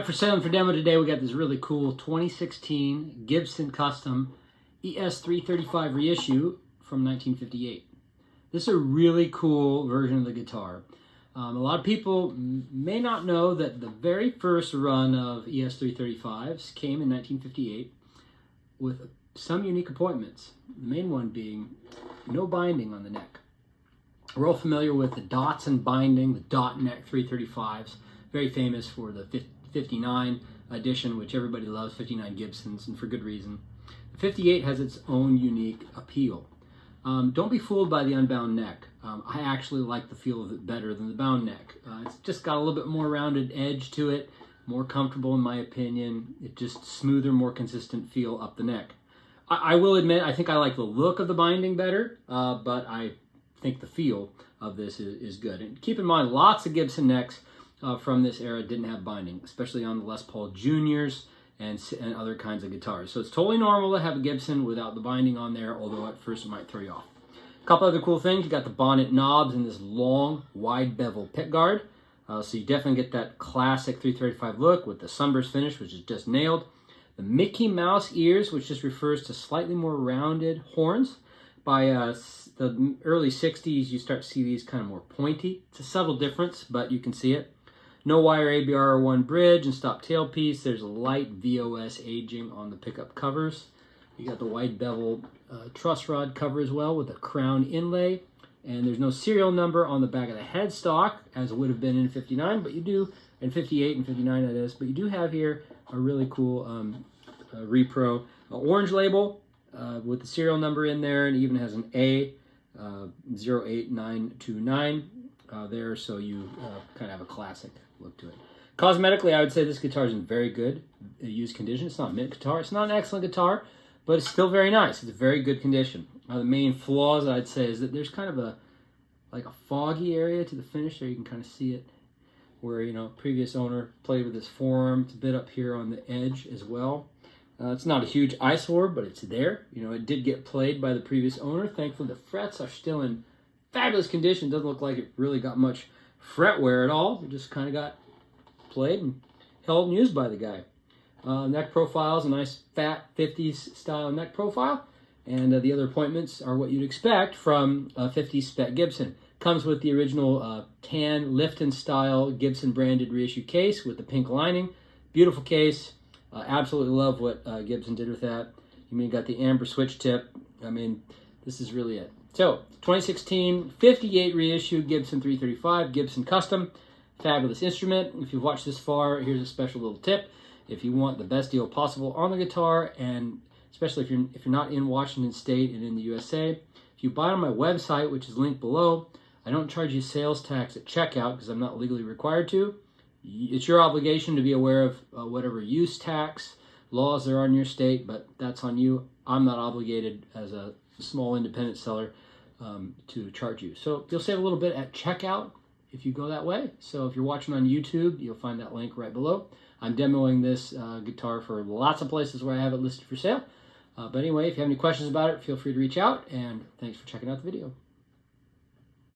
for sale and for demo today, we got this really cool 2016 Gibson Custom ES-335 reissue from 1958. This is a really cool version of the guitar. A lot of people may not know that the very first run of ES-335s came in 1958 with some unique appointments. The main one being no binding on the neck. We're all familiar with the dots and binding, the dot neck 335s, very famous for the 59 edition, which everybody loves, 59 Gibsons, and for good reason. The 58 has its own unique appeal. Don't be fooled by the unbound neck. I actually like the feel of it better than the bound neck. It's just got a little bit more rounded edge to it, more comfortable in my opinion. It just smoother, more consistent feel up the neck. I will admit, I think I like the look of the binding better, but I think the feel of this is good. And keep in mind, lots of Gibson necks from this era didn't have binding, especially on the Les Paul Juniors and other kinds of guitars. So it's totally normal to have a Gibson without the binding on there, although at first it might throw you off. A couple other cool things, you got the bonnet knobs and this long, wide bevel pickguard. So you definitely get that classic 335 look with the sunburst finish, which is just nailed. The Mickey Mouse ears, which just refers to slightly more rounded horns. By the early 60s, you start to see these kind of more pointy. It's a subtle difference, but you can see it. No wire ABR01 bridge and stop tailpiece. There's a light VOS aging on the pickup covers. You got the wide bevel truss rod cover as well with a crown inlay. And there's no serial number on the back of the headstock, as it would have been in 59, but you do, in 58 and 59 that is, but you do have here a really cool repro orange label with the serial number in there, and it even has an A 08929 there, so you kind of have a classic look to it. Cosmetically, I would say this guitar is in very good used condition. It's not a mint guitar. It's not an excellent guitar, but it's still very nice. It's a very good condition. The main flaws, I'd say, is that there's kind of a foggy area to the finish there. You can kind of see it where, you know, previous owner played with his forearm. It's a bit up here on the edge as well. It's not a huge eyesore, but it's there. You know, it did get played by the previous owner. Thankfully, the frets are still in fabulous condition. Doesn't look like it really got much fret wear at all. It just kind of got played and held and used by the guy. Neck profile is a nice fat 50s style neck profile, and the other appointments are what you'd expect from a 50s spec Gibson. Comes with the original tan Lifton style Gibson branded reissue case with the pink lining. Beautiful case. Absolutely love what Gibson did with that. You mean, you got the amber switch tip. I mean, this is really it. So, 2016 58 reissue Gibson 335 Gibson Custom. Fabulous instrument. If you've watched this far, here's a special little tip. If you want the best deal possible on the guitar, and especially if you're not in Washington State and in the USA, if you buy on my website, which is linked below, I don't charge you sales tax at checkout because I'm not legally required to. It's your obligation to be aware of whatever use tax laws there are in your state, but that's on you. I'm not obligated as a small independent seller to charge you. So you'll save a little bit at checkout if you go that way. So if you're watching on YouTube, you'll find that link right below. I'm demoing this guitar for lots of places where I have it listed for sale. But anyway, if you have any questions about it, feel free to reach out, and thanks for checking out the video.